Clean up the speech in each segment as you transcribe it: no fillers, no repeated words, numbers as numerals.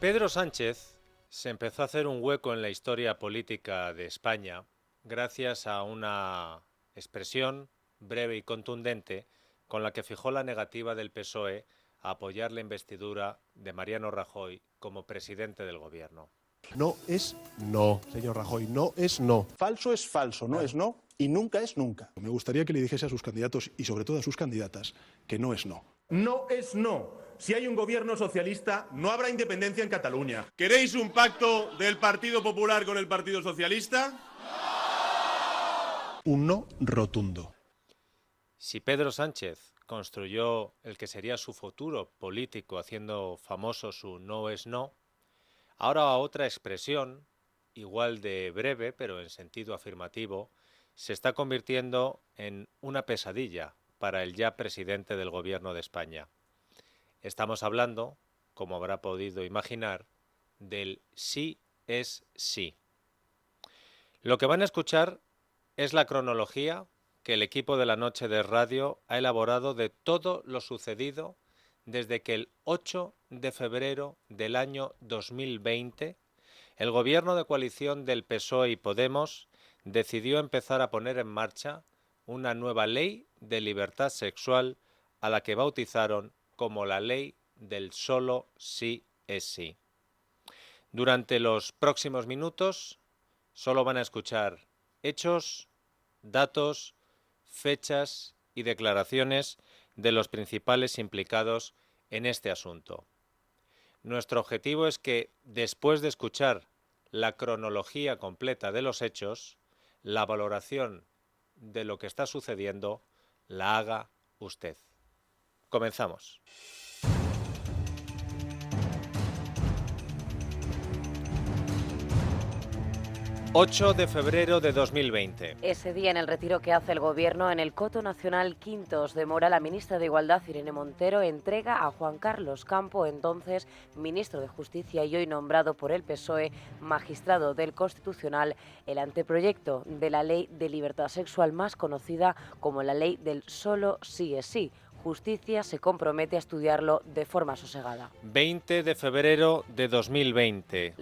Pedro Sánchez se empezó a hacer un hueco en la historia política de España gracias a una expresión breve y contundente con la que fijó la negativa del PSOE a apoyar la investidura de Mariano Rajoy como presidente del gobierno. No es no, señor Rajoy, no es no. Falso es falso, no es no y nunca es nunca. Me gustaría que le dijese a sus candidatos y sobre todo a sus candidatas que no es no. No es no. Si hay un gobierno socialista, no habrá independencia en Cataluña. ¿Queréis un pacto del Partido Popular con el Partido Socialista? Un no rotundo. Si Pedro Sánchez construyó el que sería su futuro político haciendo famoso su no es no, ahora otra expresión, igual de breve pero en sentido afirmativo, se está convirtiendo en una pesadilla para el ya presidente del gobierno de España. Estamos hablando, como habrá podido imaginar, del sí es sí. Lo que van a escuchar es la cronología que el equipo de la Noche de Radio ha elaborado de todo lo sucedido desde que el 8 de febrero del año 2020 el gobierno de coalición del PSOE y Podemos decidió empezar a poner en marcha una nueva ley de libertad sexual a la que bautizaron como la ley del solo sí es sí. Durante los próximos minutos solo van a escuchar hechos, datos, fechas y declaraciones de los principales implicados en este asunto. Nuestro objetivo es que, después de escuchar la cronología completa de los hechos, la valoración de lo que está sucediendo la haga usted. Comenzamos. 8 de febrero de 2020. Ese día, en el retiro que hace el Gobierno en el Coto Nacional Quintos de Mora, la ministra de Igualdad, Irene Montero, entrega a Juan Carlos Campo, entonces ministro de Justicia y hoy nombrado por el PSOE magistrado del Constitucional, el anteproyecto de la Ley de Libertad Sexual, más conocida como la Ley del solo sí es sí. Justicia se compromete a estudiarlo de forma sosegada. 20 de febrero de 2020.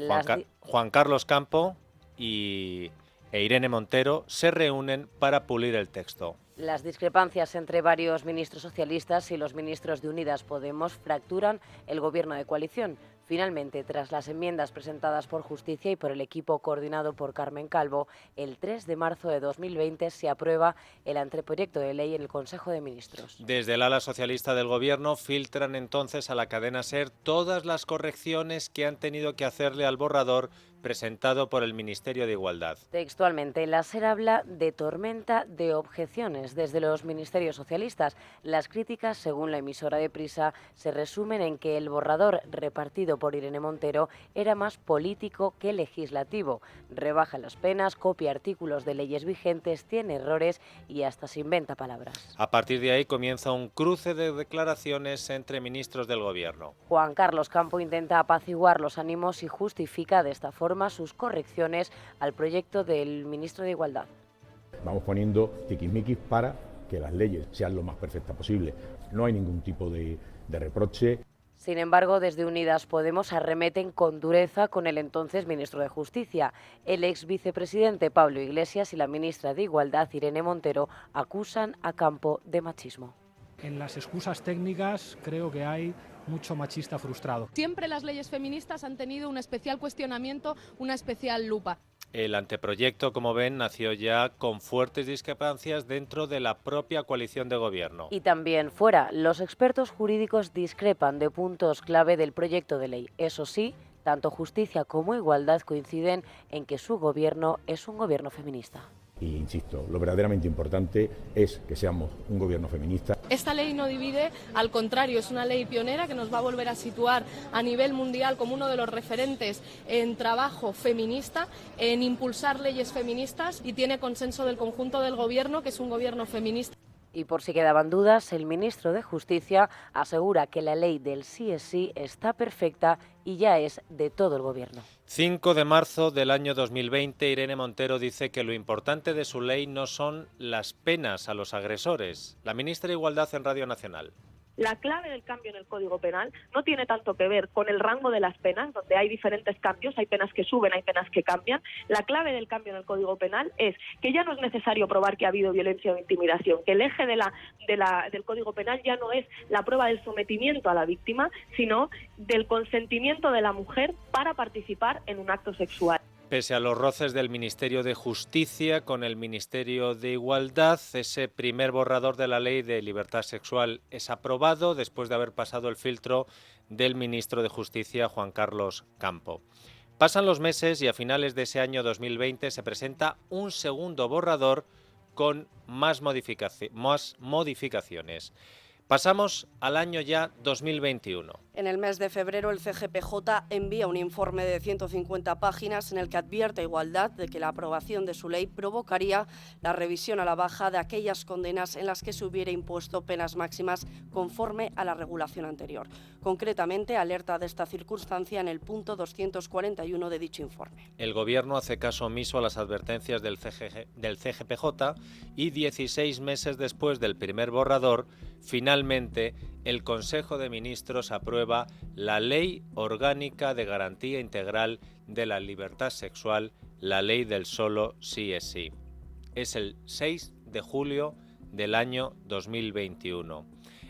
Juan Carlos Campo e Irene Montero se reúnen para pulir el texto. Las discrepancias entre varios ministros socialistas y los ministros de Unidas Podemos fracturan el gobierno de coalición. Finalmente, tras las enmiendas presentadas por Justicia y por el equipo coordinado por Carmen Calvo, el 3 de marzo de 2020 se aprueba el anteproyecto de ley en el Consejo de Ministros. Desde el ala socialista del Gobierno filtran entonces a la cadena SER todas las correcciones que han tenido que hacerle al borrador presentado por el Ministerio de Igualdad. Textualmente, la SER habla de tormenta de objeciones desde los ministerios socialistas. Las críticas, según la emisora de Prisa, se resumen en que el borrador repartido por Irene Montero era más político que legislativo. Rebaja las penas, copia artículos de leyes vigentes, tiene errores y hasta se inventa palabras. A partir de ahí comienza un cruce de declaraciones entre ministros del Gobierno. Juan Carlos Campo intenta apaciguar los ánimos y justifica de esta forma sus correcciones al proyecto del ministro de Igualdad. Vamos poniendo tiquismiquis para que las leyes sean lo más perfectas posible. No hay ningún tipo de reproche. Sin embargo, desde Unidas Podemos arremeten con dureza con el entonces ministro de Justicia. El ex vicepresidente Pablo Iglesias y la ministra de Igualdad, Irene Montero, acusan a Campo de machismo. En las excusas técnicas creo que hay mucho machista frustrado. Siempre las leyes feministas han tenido un especial cuestionamiento, una especial lupa. El anteproyecto, como ven, nació ya con fuertes discrepancias dentro de la propia coalición de gobierno. Y también fuera, los expertos jurídicos discrepan de puntos clave del proyecto de ley. Eso sí, tanto Justicia como Igualdad coinciden en que su gobierno es un gobierno feminista. Y insisto, lo verdaderamente importante es que seamos un gobierno feminista. Esta ley no divide, al contrario, es una ley pionera que nos va a volver a situar a nivel mundial como uno de los referentes en trabajo feminista, en impulsar leyes feministas y tiene consenso del conjunto del gobierno, que es un gobierno feminista. Y por si quedaban dudas, el ministro de Justicia asegura que la ley del sí es sí está perfecta y ya es de todo el gobierno. 5 de marzo del año 2020, Irene Montero dice que lo importante de su ley no son las penas a los agresores. La ministra de Igualdad en Radio Nacional. La clave del cambio en el Código Penal no tiene tanto que ver con el rango de las penas, donde hay diferentes cambios, hay penas que suben, hay penas que cambian. La clave del cambio en el Código Penal es que ya no es necesario probar que ha habido violencia o intimidación, que el eje del Código Penal ya no es la prueba del sometimiento a la víctima, sino del consentimiento de la mujer para participar en un acto sexual. Pese a los roces del Ministerio de Justicia con el Ministerio de Igualdad, ese primer borrador de la Ley de Libertad Sexual es aprobado después de haber pasado el filtro del ministro de Justicia, Juan Carlos Campo. Pasan los meses y a finales de ese año 2020 se presenta un segundo borrador con más modificaciones. Pasamos al año ya 2021. En el mes de febrero, el CGPJ envía un informe de 150 páginas en el que advierte a Igualdad de que la aprobación de su ley provocaría la revisión a la baja de aquellas condenas en las que se hubiera impuesto penas máximas conforme a la regulación anterior. Concretamente, alerta de esta circunstancia en el punto 241 de dicho informe. El Gobierno hace caso omiso a las advertencias del CGPJ y 16 meses después del primer borrador, finalmente, el Consejo de Ministros aprueba la Ley Orgánica de Garantía Integral de la Libertad Sexual, la ley del solo sí es sí. Es el 6 de julio del año 2021.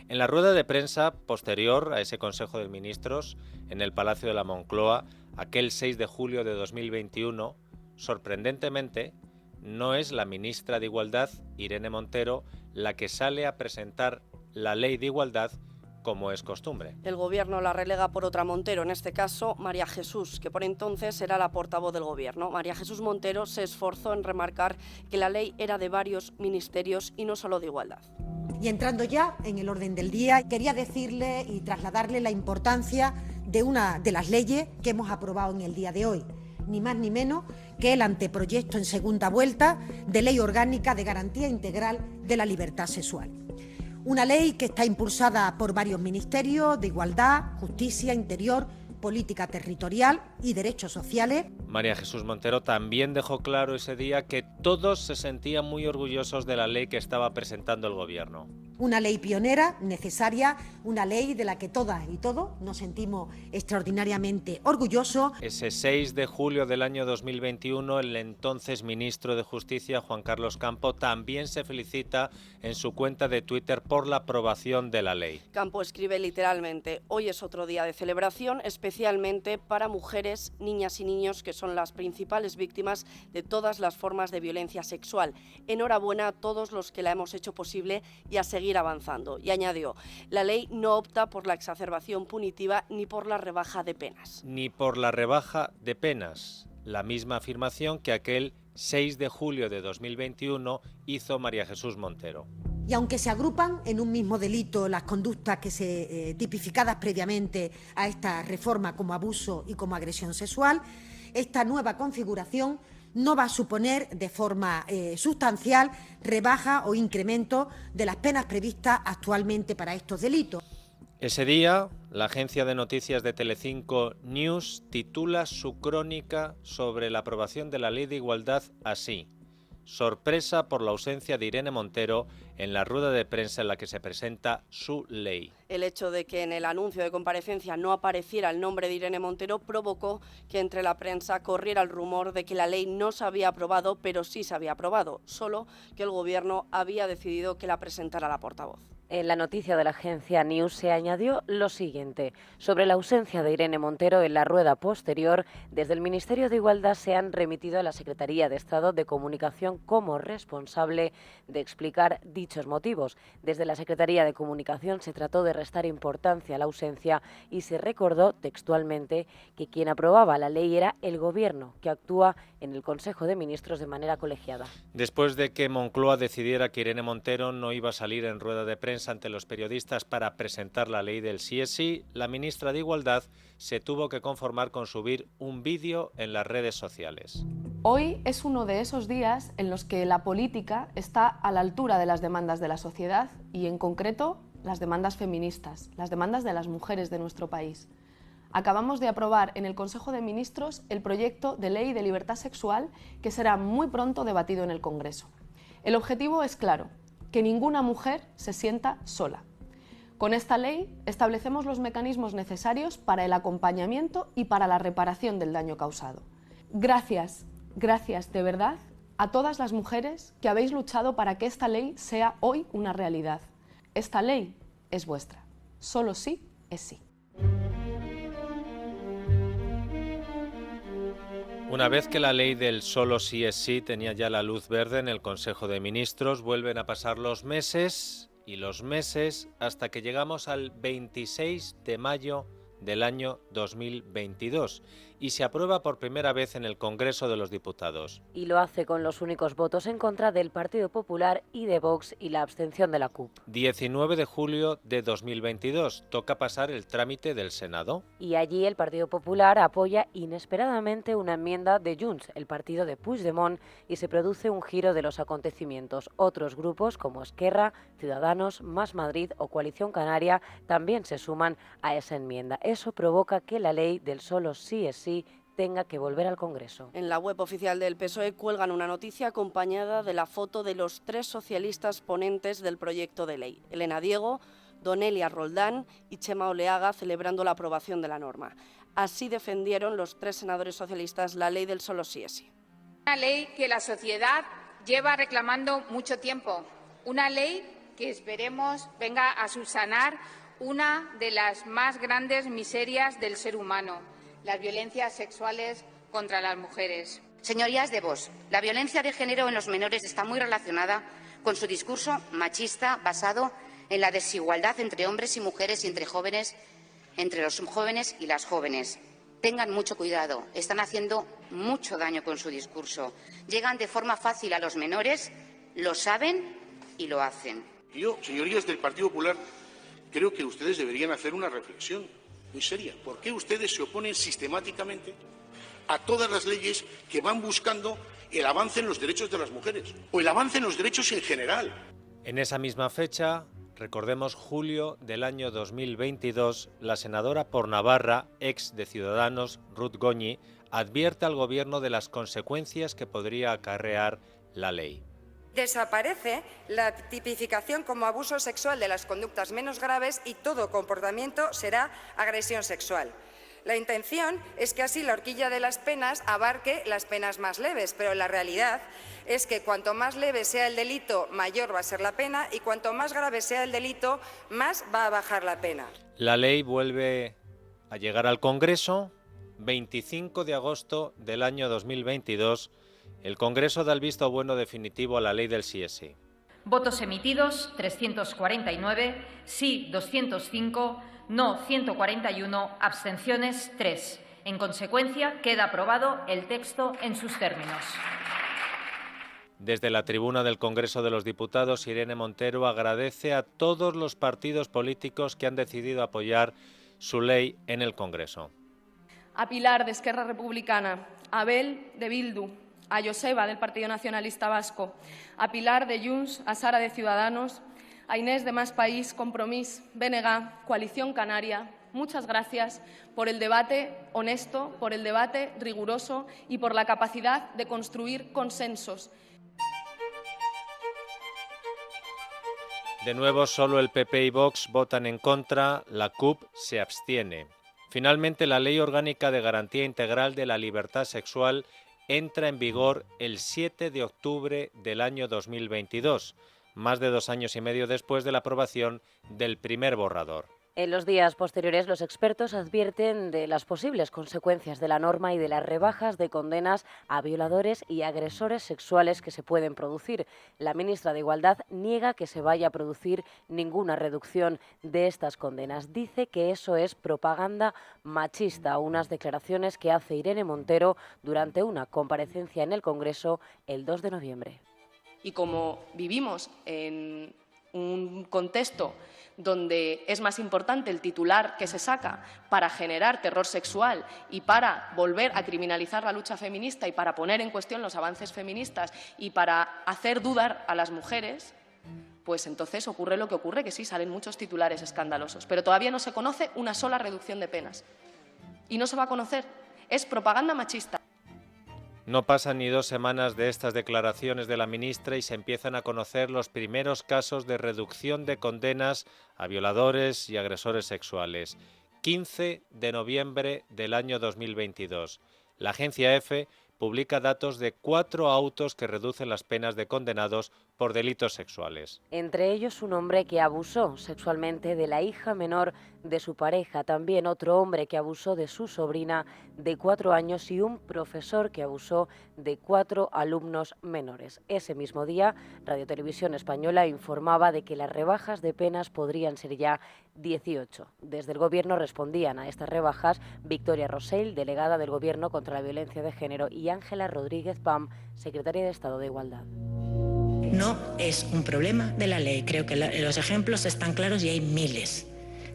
En la rueda de prensa posterior a ese Consejo de Ministros, en el Palacio de la Moncloa, aquel 6 de julio de 2021, sorprendentemente, no es la ministra de Igualdad, Irene Montero, la que sale a presentar la ley de igualdad como es costumbre. El Gobierno la relega por otra Montero, en este caso María Jesús, que por entonces era la portavoz del Gobierno. María Jesús Montero se esforzó en remarcar que la ley era de varios ministerios y no solo de igualdad. Y entrando ya en el orden del día, quería decirle y trasladarle la importancia de una de las leyes que hemos aprobado en el día de hoy, ni más ni menos que el anteproyecto en segunda vuelta de Ley Orgánica de Garantía Integral de la Libertad Sexual. Una ley que está impulsada por varios ministerios de Igualdad, Justicia, Interior, Política Territorial y Derechos Sociales. María Jesús Montero también dejó claro ese día que todos se sentían muy orgullosos de la ley que estaba presentando el Gobierno. Una ley pionera, necesaria, una ley de la que todas y todos nos sentimos extraordinariamente orgullosos. Ese 6 de julio del año 2021, el entonces ministro de Justicia, Juan Carlos Campo, también se felicita en su cuenta de Twitter por la aprobación de la ley. Campo escribe literalmente: hoy es otro día de celebración, especialmente para mujeres, niñas y niños que son las principales víctimas de todas las formas de violencia sexual. Enhorabuena a todos los que la hemos hecho posible y a seguir avanzando. Y añadió: la ley no opta por la exacerbación punitiva ni por la rebaja de penas. Ni por la rebaja de penas. La misma afirmación que aquel 6 de julio de 2021 hizo María Jesús Montero. Y aunque se agrupan en un mismo delito las conductas que se tipificadas previamente a esta reforma como abuso y como agresión sexual, esta nueva configuración no va a suponer de forma sustancial rebaja o incremento de las penas previstas actualmente para estos delitos. Ese día, la agencia de noticias de Telecinco News titula su crónica sobre la aprobación de la Ley de Igualdad así: sorpresa por la ausencia de Irene Montero en la rueda de prensa en la que se presenta su ley. El hecho de que en el anuncio de comparecencia no apareciera el nombre de Irene Montero provocó que entre la prensa corriera el rumor de que la ley no se había aprobado, pero sí se había aprobado, solo que el Gobierno había decidido que la presentara la portavoz. En la noticia de la agencia News se añadió lo siguiente: sobre la ausencia de Irene Montero en la rueda posterior, desde el Ministerio de Igualdad se han remitido a la Secretaría de Estado de Comunicación como responsable de explicar dichos motivos. Desde la Secretaría de Comunicación se trató de restar importancia a la ausencia y se recordó textualmente que quien aprobaba la ley era el Gobierno, que actúa en el Consejo de Ministros de manera colegiada. Después de que Moncloa decidiera que Irene Montero no iba a salir en rueda de prensa ante los periodistas para presentar la ley del sí es sí, la ministra de Igualdad se tuvo que conformar con subir un vídeo en las redes sociales. Hoy es uno de esos días en los que la política está a la altura de las demandas de la sociedad y, en concreto, las demandas feministas, las demandas de las mujeres de nuestro país. Acabamos de aprobar en el Consejo de Ministros el proyecto de ley de libertad sexual que será muy pronto debatido en el Congreso. El objetivo es claro: que ninguna mujer se sienta sola. Con esta ley establecemos los mecanismos necesarios para el acompañamiento y para la reparación del daño causado. Gracias de verdad a todas las mujeres que habéis luchado para que esta ley sea hoy una realidad. Esta ley es vuestra. Solo sí es sí. Una vez que la ley del solo sí es sí tenía ya la luz verde en el Consejo de Ministros, vuelven a pasar los meses y los meses hasta que llegamos al 26 de mayo del año 2022 y se aprueba por primera vez en el Congreso de los Diputados. Y lo hace con los únicos votos en contra del Partido Popular y de Vox y la abstención de la CUP. 19 de julio de 2022, toca pasar el trámite del Senado. Y allí el Partido Popular apoya inesperadamente una enmienda de Junts, el partido de Puigdemont, y se produce un giro de los acontecimientos. Otros grupos como Esquerra, Ciudadanos, Más Madrid o Coalición Canaria también se suman a esa enmienda. Eso provoca que la ley del solo sí es sí tenga que volver al Congreso. En la web oficial del PSOE cuelgan una noticia acompañada de la foto de los 3 socialistas ponentes del proyecto de ley: Elena Diego, Donelia Roldán y Chema Oleaga, celebrando la aprobación de la norma. Así defendieron los 3 senadores socialistas la ley del solo sí es sí. Una ley que la sociedad lleva reclamando mucho tiempo, una ley que esperemos venga a subsanar una de las más grandes miserias del ser humano: las violencias sexuales contra las mujeres. Señorías de Vox, la violencia de género en los menores está muy relacionada con su discurso machista basado en la desigualdad entre hombres y mujeres y entre los jóvenes y las jóvenes. Tengan mucho cuidado, están haciendo mucho daño con su discurso. Llegan de forma fácil a los menores, lo saben y lo hacen. Yo, señorías del Partido Popular, creo que ustedes deberían hacer una reflexión muy seria. ¿Por qué ustedes se oponen sistemáticamente a todas las leyes que van buscando el avance en los derechos de las mujeres o el avance en los derechos en general? En esa misma fecha, recordemos julio del año 2022, la senadora por Navarra, ex de Ciudadanos, Ruth Goñi, advierte al Gobierno de las consecuencias que podría acarrear la ley. Desaparece la tipificación como abuso sexual de las conductas menos graves y todo comportamiento será agresión sexual. La intención es que así la horquilla de las penas abarque las penas más leves, pero la realidad es que cuanto más leve sea el delito, mayor va a ser la pena, y cuanto más grave sea el delito, más va a bajar la pena. La ley vuelve a llegar al Congreso. 25 de agosto del año 2022, el Congreso da el visto bueno definitivo a la ley del sí es sí. Votos emitidos 349, sí 205, no 141, abstenciones 3. En consecuencia, queda aprobado el texto en sus términos. Desde la tribuna del Congreso de los Diputados, Irene Montero agradece a todos los partidos políticos que han decidido apoyar su ley en el Congreso. A Pilar, de Esquerra Republicana, a Abel, de Bildu, a Joseba, del Partido Nacionalista Vasco, a Pilar, de Junts, a Sara, de Ciudadanos, a Inés, de Más País, Compromís, BNG, Coalición Canaria. Muchas gracias por el debate honesto, por el debate riguroso y por la capacidad de construir consensos. De nuevo, solo el PP y Vox votan en contra, la CUP se abstiene. Finalmente, la Ley Orgánica de Garantía Integral de la Libertad Sexual entra en vigor el 7 de octubre del año 2022, más de 2 años y medio después de la aprobación del primer borrador. En los días posteriores, los expertos advierten de las posibles consecuencias de la norma y de las rebajas de condenas a violadores y agresores sexuales que se pueden producir. La ministra de Igualdad niega que se vaya a producir ninguna reducción de estas condenas. Dice que eso es propaganda machista, unas declaraciones que hace Irene Montero durante una comparecencia en el Congreso el 2 de noviembre. Y como vivimos en un contexto donde es más importante el titular que se saca para generar terror sexual y para volver a criminalizar la lucha feminista y para poner en cuestión los avances feministas y para hacer dudar a las mujeres, pues entonces ocurre lo que ocurre, que sí, salen muchos titulares escandalosos, pero todavía no se conoce una sola reducción de penas. Y no se va a conocer. Es propaganda machista. No pasan ni 2 semanas de estas declaraciones de la ministra y se empiezan a conocer los primeros casos de reducción de condenas a violadores y agresores sexuales. 15 de noviembre del año 2022. La agencia EFE publica datos de 4 autos que reducen las penas de condenados por delitos sexuales. Entre ellos un hombre que abusó sexualmente de la hija menor de su pareja, también otro hombre que abusó de su sobrina de 4 años y un profesor que abusó de 4 alumnos menores. Ese mismo día, Radio Televisión Española informaba de que las rebajas de penas podrían ser ya 18. Desde el Gobierno respondían a estas rebajas Victoria Rosell, delegada del Gobierno contra la violencia de género, y Ángela Rodríguez Pam, secretaria de Estado de Igualdad. No es un problema de la ley, creo que los ejemplos están claros y hay miles.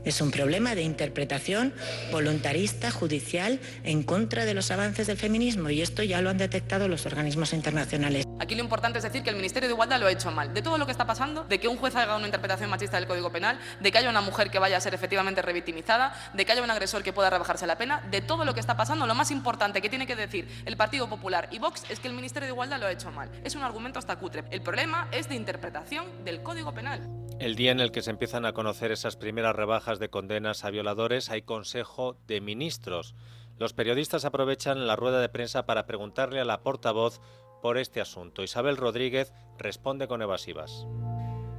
Es un problema de interpretación voluntarista, judicial, en contra de los avances del feminismo, y esto ya lo han detectado los organismos internacionales. Aquí lo importante es decir que el Ministerio de Igualdad lo ha hecho mal. De todo lo que está pasando, de que un juez haga una interpretación machista del Código Penal, de que haya una mujer que vaya a ser efectivamente revictimizada, de que haya un agresor que pueda rebajarse la pena, de todo lo que está pasando, lo más importante que tiene que decir el Partido Popular y Vox es que el Ministerio de Igualdad lo ha hecho mal. Es un argumento hasta cutre. El problema es de interpretación del Código Penal. El día en el que se empiezan a conocer esas primeras rebajas de condenas a violadores hay Consejo de Ministros. Los periodistas aprovechan la rueda de prensa para preguntarle a la portavoz por este asunto. Isabel Rodríguez responde con evasivas.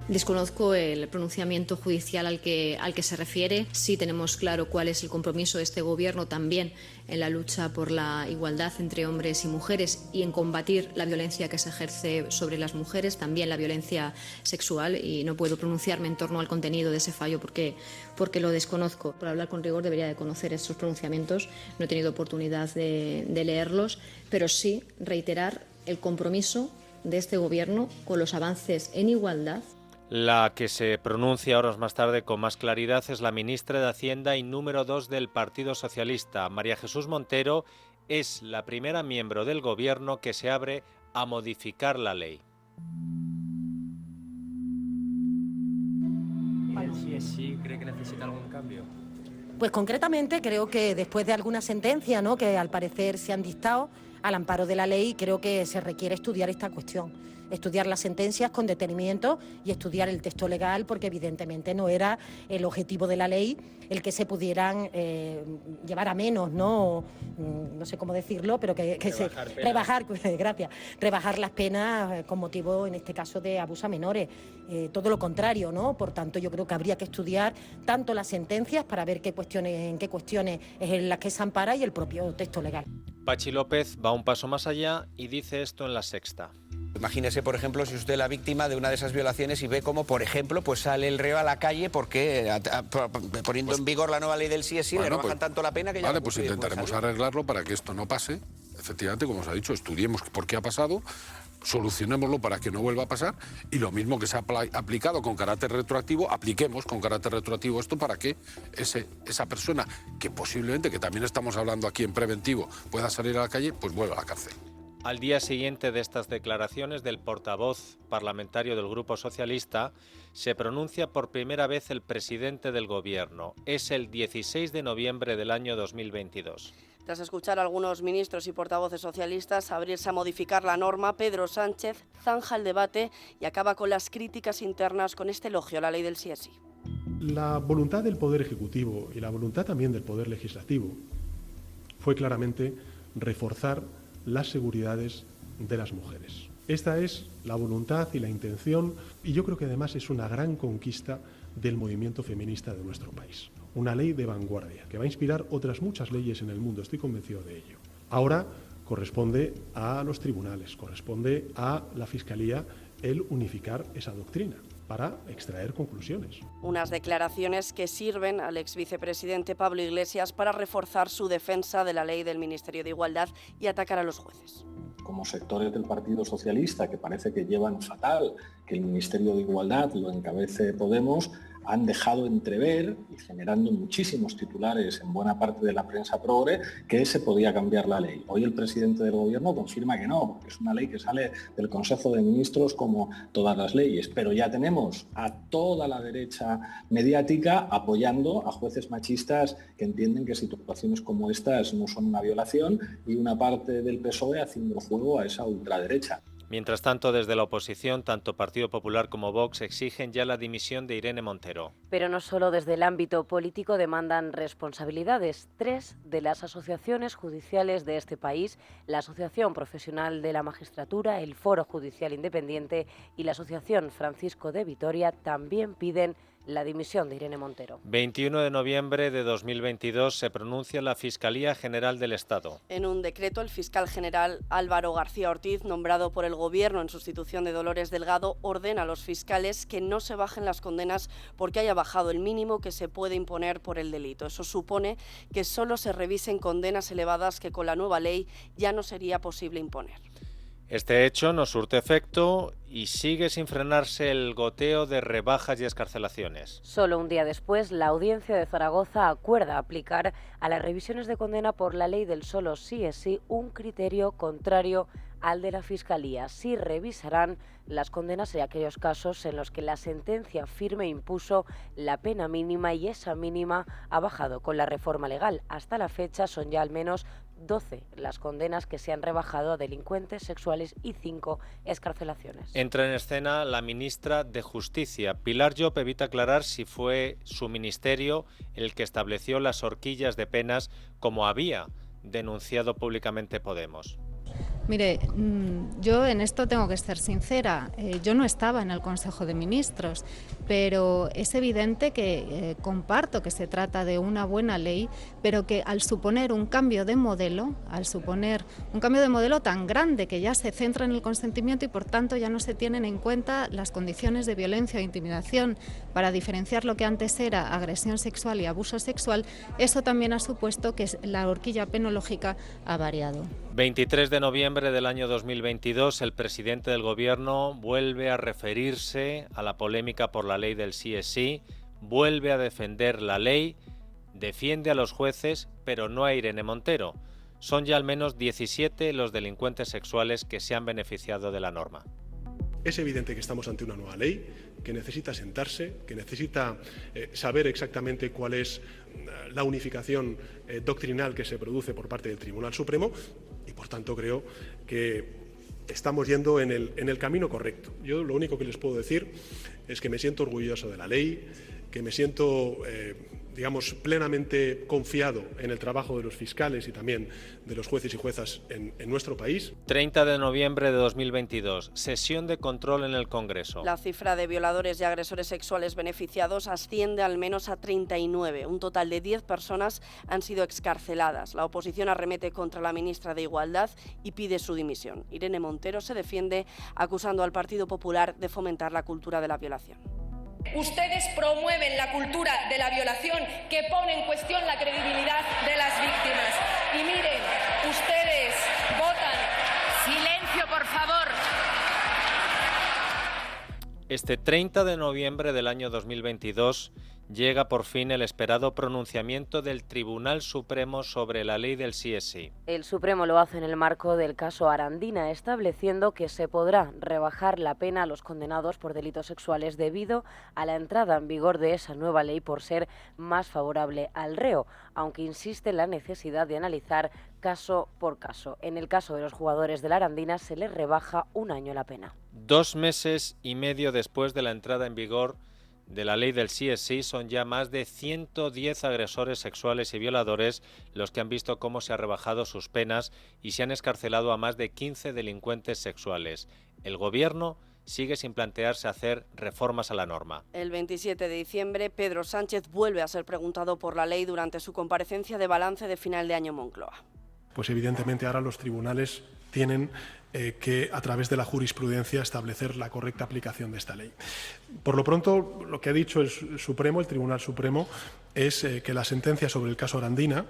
Desconozco el pronunciamiento judicial al que se refiere. Sí tenemos claro cuál es el compromiso de este Gobierno también en la lucha por la igualdad entre hombres y mujeres y en combatir la violencia que se ejerce sobre las mujeres, también la violencia sexual, y no puedo pronunciarme en torno al contenido de ese fallo porque lo desconozco. Por hablar con rigor debería de conocer esos pronunciamientos. No he tenido oportunidad de leerlos, pero sí reiterar el compromiso de este Gobierno con los avances en igualdad. La que se pronuncia horas más tarde con más claridad es la ministra de Hacienda y número 2 del Partido Socialista. María Jesús Montero es la primera miembro del Gobierno que se abre a modificar la ley. ¿Y el CSI cree que necesita algún cambio? Pues concretamente creo que después de alguna sentencia, ¿no?, que al parecer se han dictado al amparo de la ley, creo que se requiere estudiar esta cuestión. Estudiar las sentencias con detenimiento y estudiar el texto legal, porque evidentemente no era el objetivo de la ley el que se pudieran llevar a menos, ¿no? No sé cómo decirlo, pero rebajar las penas con motivo, en este caso, de abuso a menores. Todo lo contrario, ¿no? Por tanto, yo creo que habría que estudiar tanto las sentencias para ver en qué cuestiones es en las que se ampara y el propio texto legal. Pachi López va un paso más allá y dice esto en La Sexta. Imagínese, por ejemplo, si usted es la víctima de una de esas violaciones y ve cómo, por ejemplo, pues sale el reo a la calle porque poniendo en vigor la nueva ley del CSI le rebajan tanto la pena que ya... Vale, pues intentaremos arreglarlo para que esto no pase. Efectivamente, como os ha dicho, estudiemos por qué ha pasado, solucionémoslo para que no vuelva a pasar, y lo mismo que se ha aplicado con carácter retroactivo, apliquemos con carácter retroactivo esto para que esa persona, que posiblemente, que también estamos hablando aquí en preventivo, pueda salir a la calle, pues vuelva a la cárcel. Al día siguiente de estas declaraciones del portavoz parlamentario del Grupo Socialista, se pronuncia por primera vez el presidente del Gobierno. Es el 16 de noviembre del año 2022. Tras escuchar a algunos ministros y portavoces socialistas abrirse a modificar la norma, Pedro Sánchez zanja el debate y acaba con las críticas internas con este elogio a la ley del CSI. La voluntad del Poder Ejecutivo y la voluntad también del Poder Legislativo fue claramente reforzar las seguridades de las mujeres. Esta es la voluntad y la intención, y yo creo que además es una gran conquista del movimiento feminista de nuestro país. Una ley de vanguardia que va a inspirar otras muchas leyes en el mundo, estoy convencido de ello. Ahora corresponde a los tribunales, corresponde a la Fiscalía el unificar esa doctrina para extraer conclusiones. Unas declaraciones que sirven al exvicepresidente Pablo Iglesias para reforzar su defensa de la ley del Ministerio de Igualdad y atacar a los jueces. Como sectores del Partido Socialista, que parece que llevan fatal que el Ministerio de Igualdad lo encabece Podemos, han dejado entrever, y generando muchísimos titulares en buena parte de la prensa progre, que se podía cambiar la ley. Hoy el presidente del Gobierno confirma que no, porque es una ley que sale del Consejo de Ministros como todas las leyes, pero ya tenemos a toda la derecha mediática apoyando a jueces machistas que entienden que situaciones como estas no son una violación, y una parte del PSOE haciendo juego a esa ultraderecha. Mientras tanto, desde la oposición, tanto Partido Popular como Vox exigen ya la dimisión de Irene Montero. Pero no solo desde el ámbito político demandan responsabilidades. 3 de las asociaciones judiciales de este país, la Asociación Profesional de la Magistratura, el Foro Judicial Independiente y la Asociación Francisco de Vitoria, también piden la dimisión de Irene Montero. 21 de noviembre de 2022 se pronuncia la Fiscalía General del Estado. En un decreto, el fiscal general Álvaro García Ortiz, nombrado por el Gobierno en sustitución de Dolores Delgado, ordena a los fiscales que no se bajen las condenas porque haya bajado el mínimo que se puede imponer por el delito. Eso supone que solo se revisen condenas elevadas que con la nueva ley ya no sería posible imponer. Este hecho no surte efecto y sigue sin frenarse el goteo de rebajas y excarcelaciones. Solo un día después, la Audiencia de Zaragoza acuerda aplicar a las revisiones de condena por la ley del solo sí es sí un criterio contrario al de la Fiscalía. Sí revisarán las condenas en aquellos casos en los que la sentencia firme impuso la pena mínima y esa mínima ha bajado con la reforma legal. Hasta la fecha son ya al menos 12 las condenas que se han rebajado a delincuentes sexuales y 5 excarcelaciones. Entra en escena la ministra de Justicia. Pilar Llop evita aclarar si fue su ministerio el que estableció las horquillas de penas como había denunciado públicamente Podemos. Mire, yo en esto tengo que ser sincera. Yo no estaba en el Consejo de Ministros, pero es evidente que comparto que se trata de una buena ley, pero que al suponer un cambio de modelo, tan grande que ya se centra en el consentimiento y por tanto ya no se tienen en cuenta las condiciones de violencia o intimidación para diferenciar lo que antes era agresión sexual y abuso sexual, eso también ha supuesto que la horquilla penológica ha variado. 23 de noviembre del año 2022, el presidente del Gobierno vuelve a referirse a la polémica por la ley del sí es sí, vuelve a defender la ley, defiende a los jueces, pero no a Irene Montero. Son ya al menos 17 los delincuentes sexuales que se han beneficiado de la norma. Es evidente que estamos ante una nueva ley, que necesita sentarse, que necesita saber exactamente cuál es la unificación doctrinal que se produce por parte del Tribunal Supremo y, por tanto, creo que estamos yendo en el camino correcto. Yo lo único que les puedo decir es que me siento orgulloso de la ley, que me siento plenamente confiado en el trabajo de los fiscales y también de los jueces y juezas en nuestro país. 30 de noviembre de 2022, sesión de control en el Congreso. La cifra de violadores y agresores sexuales beneficiados asciende al menos a 39. Un total de 10 personas han sido excarceladas. La oposición arremete contra la ministra de Igualdad y pide su dimisión. Irene Montero se defiende acusando al Partido Popular de fomentar la cultura de la violación. Ustedes promueven la cultura de la violación que pone en cuestión la credibilidad de las víctimas. Y miren, ustedes votan. Silencio, por favor. Este 30 de noviembre del año 2022 llega por fin el esperado pronunciamiento del Tribunal Supremo sobre la ley del sí es sí. El Supremo lo hace en el marco del caso Arandina, estableciendo que se podrá rebajar la pena a los condenados por delitos sexuales debido a la entrada en vigor de esa nueva ley por ser más favorable al reo, aunque insiste en la necesidad de analizar caso por caso. En el caso de los jugadores de la Arandina se les rebaja 1 año la pena. 2 meses y medio después de la entrada en vigor de la ley del sí es sí, son ya más de 110 agresores sexuales y violadores los que han visto cómo se ha rebajado sus penas y se han excarcelado a más de 15 delincuentes sexuales. El Gobierno sigue sin plantearse hacer reformas a la norma. El 27 de diciembre, Pedro Sánchez vuelve a ser preguntado por la ley durante su comparecencia de balance de final de año en Moncloa. Pues evidentemente ahora los tribunales tienen que, a través de la jurisprudencia, establecer la correcta aplicación de esta ley. Por lo pronto, lo que ha dicho el Tribunal Supremo, es que la sentencia sobre el caso Arandina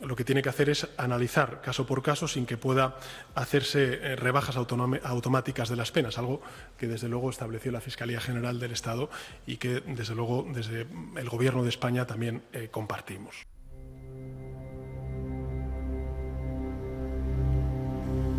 lo que tiene que hacer es analizar caso por caso sin que pueda hacerse rebajas automáticas de las penas, algo que desde luego estableció la Fiscalía General del Estado y que desde luego desde el Gobierno de España también compartimos.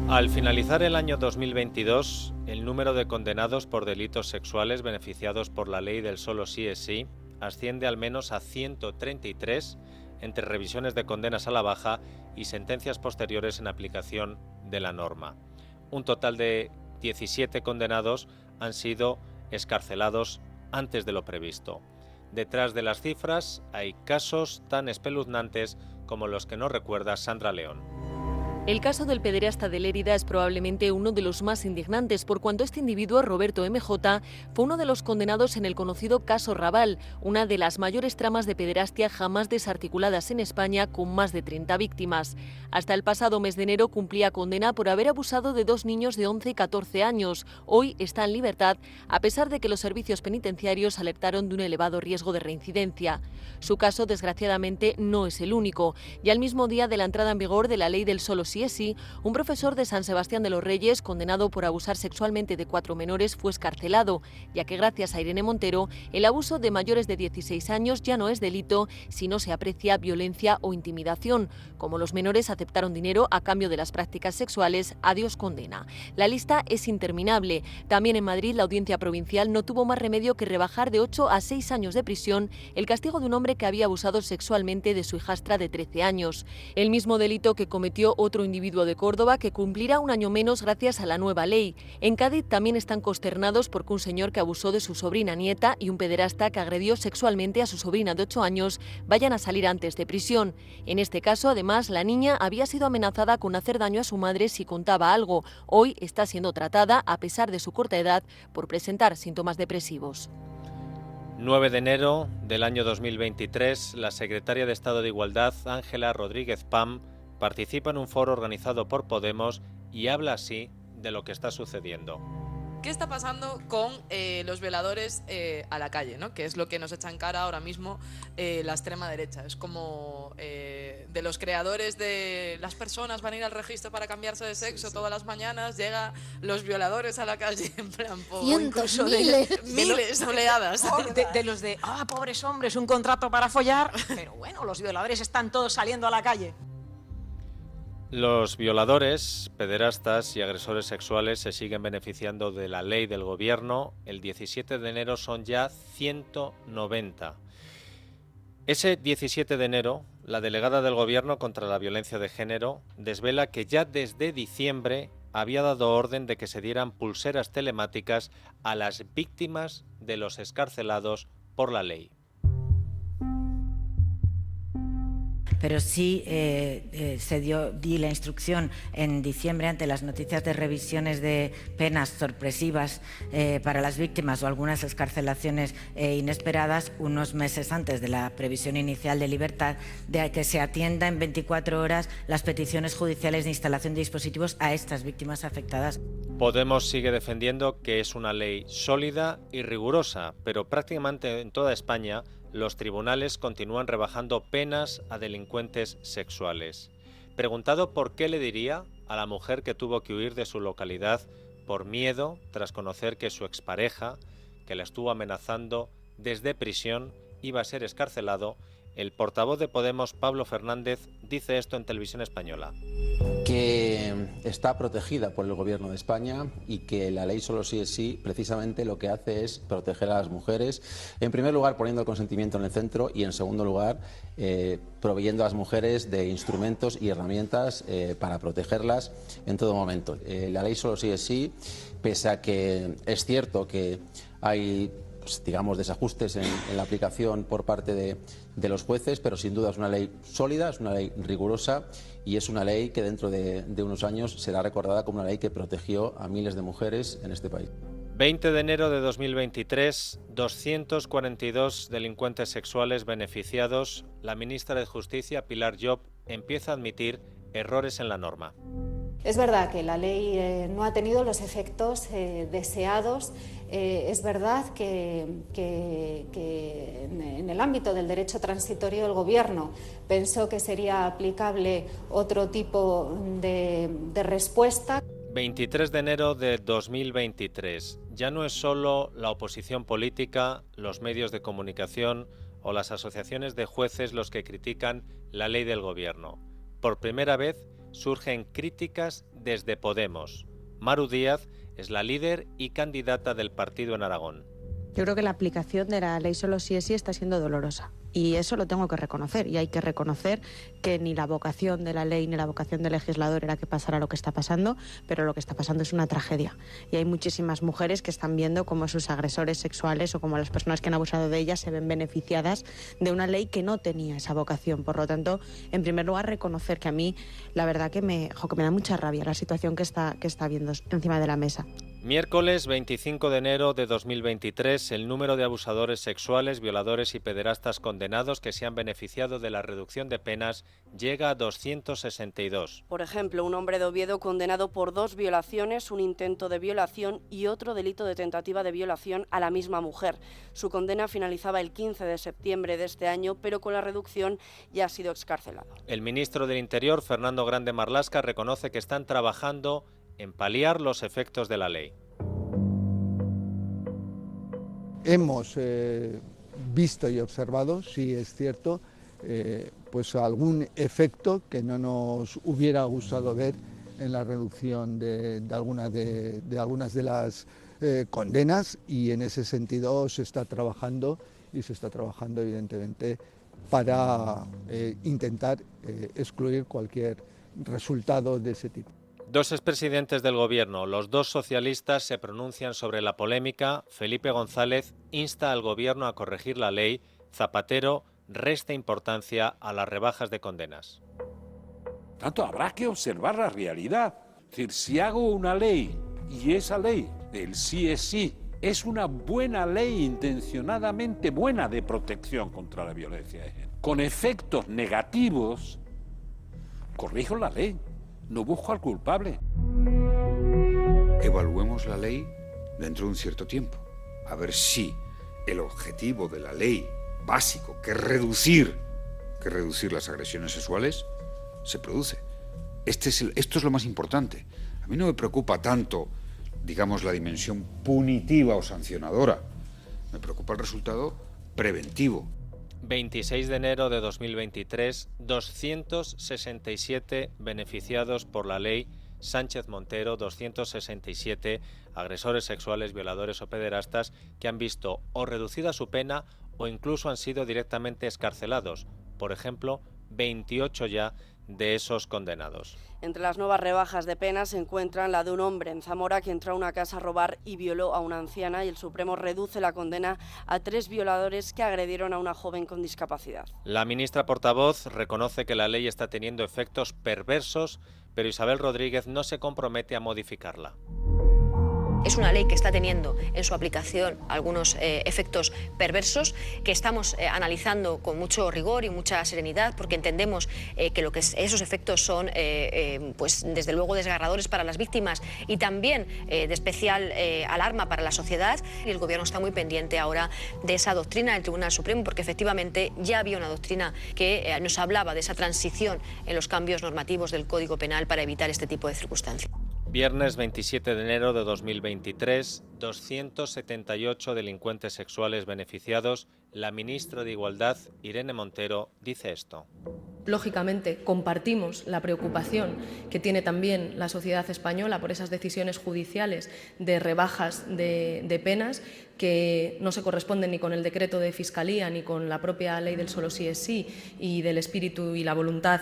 Al finalizar el año 2022, el número de condenados por delitos sexuales beneficiados por la ley del solo sí es sí asciende al menos a 133 entre revisiones de condenas a la baja y sentencias posteriores en aplicación de la norma. Un total de 17 condenados han sido excarcelados antes de lo previsto. Detrás de las cifras hay casos tan espeluznantes como los que nos recuerda Sandra León. El caso del pederasta de Lérida es probablemente uno de los más indignantes por cuanto este individuo, Roberto MJ, fue uno de los condenados en el conocido caso Raval, una de las mayores tramas de pederastia jamás desarticuladas en España, con más de 30 víctimas. Hasta el pasado mes de enero cumplía condena por haber abusado de 2 niños de 11 y 14 años. Hoy está en libertad, a pesar de que los servicios penitenciarios alertaron de un elevado riesgo de reincidencia. Su caso, desgraciadamente, no es el único. Ya el mismo día de la entrada en vigor de la ley del solo sí es sí, un profesor de San Sebastián de los Reyes, condenado por abusar sexualmente de 4 menores, fue excarcelado, ya que gracias a Irene Montero, el abuso de mayores de 16 años ya no es delito si no se aprecia violencia o intimidación. Como los menores aceptaron dinero a cambio de las prácticas sexuales, adiós condena. La lista es interminable. También en Madrid, la Audiencia Provincial no tuvo más remedio que rebajar de 8 a 6 años de prisión el castigo de un hombre que había abusado sexualmente de su hijastra de 13 años. El mismo delito que cometió otro individuo de Córdoba, que cumplirá un año menos gracias a la nueva ley. En Cádiz también están consternados porque un señor que abusó de su sobrina nieta y un pederasta que agredió sexualmente a su sobrina de 8 años vayan a salir antes de prisión. En este caso, además, la niña había sido amenazada con hacer daño a su madre si contaba algo. Hoy está siendo tratada, a pesar de su corta edad, por presentar síntomas depresivos. 9 de enero del año 2023, la secretaria de Estado de Igualdad, Ángela Rodríguez Pam, participa en un foro organizado por Podemos y habla así de lo que está sucediendo. ¿Qué está pasando con los violadores a la calle, ¿no? Que es lo que nos echa en cara ahora mismo la extrema derecha. Es como de los creadores de las personas van a ir al registro para cambiarse de sexo todas las mañanas, llegan los violadores a la calle en plan... Cientos, miles, oleadas. De los de, pobres hombres, un contrato para follar, pero bueno, los violadores están todos saliendo a la calle. Los violadores, pederastas y agresores sexuales se siguen beneficiando de la ley del gobierno. El 17 de enero son ya 190. Ese 17 de enero, la delegada del gobierno contra la violencia de género desvela que ya desde diciembre había dado orden de que se dieran pulseras telemáticas a las víctimas de los excarcelados por la ley. Pero sí di la instrucción en diciembre ante las noticias de revisiones de penas sorpresivas para las víctimas o algunas excarcelaciones inesperadas unos meses antes de la previsión inicial de libertad, de que se atienda en 24 horas las peticiones judiciales de instalación de dispositivos a estas víctimas afectadas. Podemos sigue defendiendo que es una ley sólida y rigurosa, pero prácticamente en toda España los tribunales continúan rebajando penas a delincuentes sexuales. Preguntado por qué le diría a la mujer que tuvo que huir de su localidad por miedo tras conocer que su expareja, que la estuvo amenazando desde prisión, iba a ser excarcelado, el portavoz de Podemos, Pablo Fernández, dice esto en Televisión Española. Que está protegida por el Gobierno de España y que la ley solo sí es sí, precisamente lo que hace es proteger a las mujeres, en primer lugar poniendo el consentimiento en el centro y en segundo lugar proveyendo a las mujeres de instrumentos y herramientas para protegerlas en todo momento. La ley solo sí es sí, pese a que es cierto que hay digamos, desajustes en la aplicación por parte de los jueces, pero sin duda es una ley sólida, es una ley rigurosa y es una ley que dentro de unos años será recordada como una ley que protegió a miles de mujeres en este país. 20 de enero de 2023, 242 delincuentes sexuales beneficiados. La ministra de Justicia, Pilar Llop, empieza a admitir errores en la norma. Es verdad que la ley no ha tenido los efectos deseados. Es verdad que en el ámbito del derecho transitorio el Gobierno pensó que sería aplicable otro tipo de respuesta. 23 de enero de 2023. Ya no es solo la oposición política, los medios de comunicación o las asociaciones de jueces los que critican la ley del Gobierno. Por primera vez surgen críticas desde Podemos. Maru Díaz es la líder y candidata del partido en Aragón. Yo creo que la aplicación de la ley solo sí es sí está siendo dolorosa. Y eso lo tengo que reconocer. Y hay que reconocer que ni la vocación de la ley ni la vocación del legislador era que pasara lo que está pasando, pero lo que está pasando es una tragedia. Y hay muchísimas mujeres que están viendo cómo sus agresores sexuales o como las personas que han abusado de ellas se ven beneficiadas de una ley que no tenía esa vocación. Por lo tanto, en primer lugar, reconocer que a mí, la verdad que me da mucha rabia la situación que está viendo encima de la mesa. Miércoles 25 de enero de 2023, el número de abusadores sexuales, violadores y pederastas condenados que se han beneficiado de la reducción de penas llega a 262. Por ejemplo, un hombre de Oviedo condenado por 2 violaciones, un intento de violación y otro delito de tentativa de violación a la misma mujer. Su condena finalizaba el 15 de septiembre de este año, pero con la reducción ya ha sido excarcelado. El ministro del Interior, Fernando Grande Marlaska, reconoce que están trabajando en paliar los efectos de la ley. Hemos visto y observado, sí es cierto, pues algún efecto que no nos hubiera gustado ver en la reducción de algunas de las condenas, y en ese sentido se está trabajando evidentemente para intentar excluir cualquier resultado de ese tipo. 2 expresidentes del Gobierno, los 2 socialistas, se pronuncian sobre la polémica. Felipe González insta al Gobierno a corregir la ley. Zapatero resta importancia a las rebajas de condenas. Tanto habrá que observar la realidad. Es decir, si hago una ley y esa ley del sí es una buena ley, intencionadamente buena, de protección contra la violencia de género, con efectos negativos, corrijo la ley. No busco al culpable. Evaluemos la ley dentro de un cierto tiempo. A ver si el objetivo de la ley básico, que es reducir las agresiones sexuales, se produce. Esto es lo más importante. A mí no me preocupa tanto, digamos, la dimensión punitiva o sancionadora. Me preocupa el resultado preventivo. 26 de enero de 2023, 267 beneficiados por la ley Sánchez Montero, 267 agresores sexuales, violadores o pederastas que han visto o reducida su pena o incluso han sido directamente excarcelados. Por ejemplo, 28 ya de esos condenados. Entre las nuevas rebajas de pena se encuentran la de un hombre en Zamora que entró a una casa a robar y violó a una anciana, y el Supremo reduce la condena a 3 violadores que agredieron a una joven con discapacidad. La ministra portavoz reconoce que la ley está teniendo efectos perversos, pero Isabel Rodríguez no se compromete a modificarla. Es una ley que está teniendo en su aplicación algunos efectos perversos que estamos analizando con mucho rigor y mucha serenidad, porque entendemos que esos efectos son pues desde luego desgarradores para las víctimas y también de especial alarma para la sociedad. Y el Gobierno está muy pendiente ahora de esa doctrina del Tribunal Supremo, porque efectivamente ya había una doctrina que nos hablaba de esa transición en los cambios normativos del Código Penal para evitar este tipo de circunstancias. Viernes 27 de enero de 2023, 278 delincuentes sexuales beneficiados. La ministra de Igualdad, Irene Montero, dice esto. Lógicamente, compartimos la preocupación que tiene también la sociedad española por esas decisiones judiciales de rebajas de penas que no se corresponden ni con el decreto de Fiscalía ni con la propia ley del solo sí es sí y del espíritu y la voluntad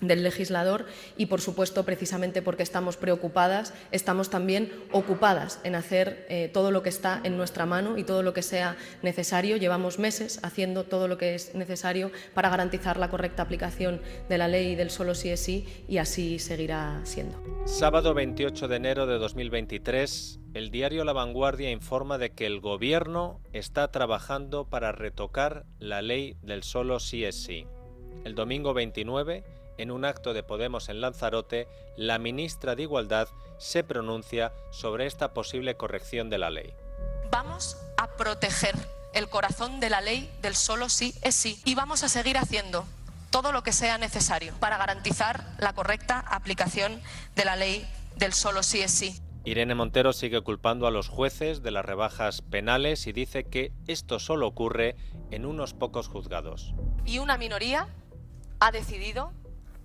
del legislador, y por supuesto, precisamente porque estamos preocupadas, estamos también ocupadas en hacer todo lo que está en nuestra mano y todo lo que sea necesario. Llevamos meses haciendo todo lo que es necesario para garantizar la correcta aplicación de la ley del solo sí es sí, y así seguirá siendo. Sábado 28 de enero de 2023, el diario La Vanguardia informa de que el Gobierno está trabajando para retocar la ley del solo sí es sí. El domingo 29, en un acto de Podemos en Lanzarote, la ministra de Igualdad se pronuncia sobre esta posible corrección de la ley. Vamos a proteger el corazón de la ley del solo sí es sí y vamos a seguir haciendo todo lo que sea necesario para garantizar la correcta aplicación de la ley del solo sí es sí. Irene Montero sigue culpando a los jueces de las rebajas penales y dice que esto solo ocurre en unos pocos juzgados. Y una minoría ha decidido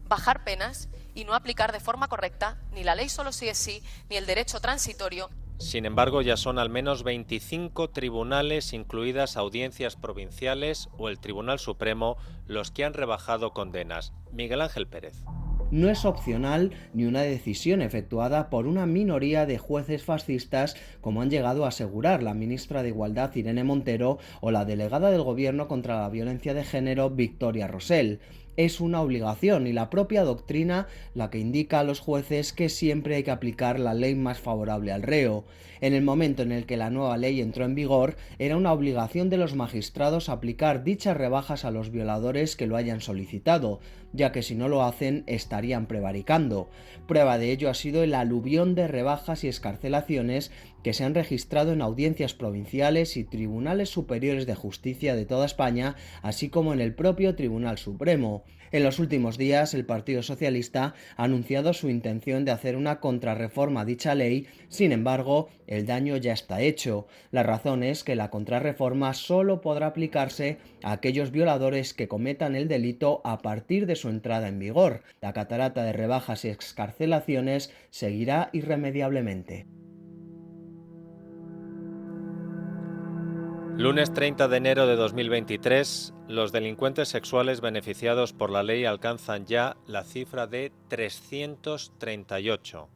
bajar penas y no aplicar de forma correcta ni la ley solo sí es sí ni el derecho transitorio. Sin embargo, ya son al menos 25 tribunales, incluidas audiencias provinciales o el Tribunal Supremo, los que han rebajado condenas. Miguel Ángel Pérez. No es opcional ni una decisión efectuada por una minoría de jueces fascistas, como han llegado a asegurar la ministra de Igualdad Irene Montero o la delegada del Gobierno contra la Violencia de Género Victoria Rosell. Es una obligación y la propia doctrina la que indica a los jueces que siempre hay que aplicar la ley más favorable al reo. En el momento en el que la nueva ley entró en vigor, era una obligación de los magistrados aplicar dichas rebajas a los violadores que lo hayan solicitado, ya que si no lo hacen estarían prevaricando. Prueba de ello ha sido el aluvión de rebajas y excarcelaciones que se han registrado en audiencias provinciales y tribunales superiores de justicia de toda España, así como en el propio Tribunal Supremo. En los últimos días, el Partido Socialista ha anunciado su intención de hacer una contrarreforma a dicha ley, sin embargo, el daño ya está hecho. La razón es que la contrarreforma solo podrá aplicarse a aquellos violadores que cometan el delito a partir de su entrada en vigor. La catarata de rebajas y excarcelaciones seguirá irremediablemente. Lunes 30 de enero de 2023, los delincuentes sexuales beneficiados por la ley alcanzan ya la cifra de 338.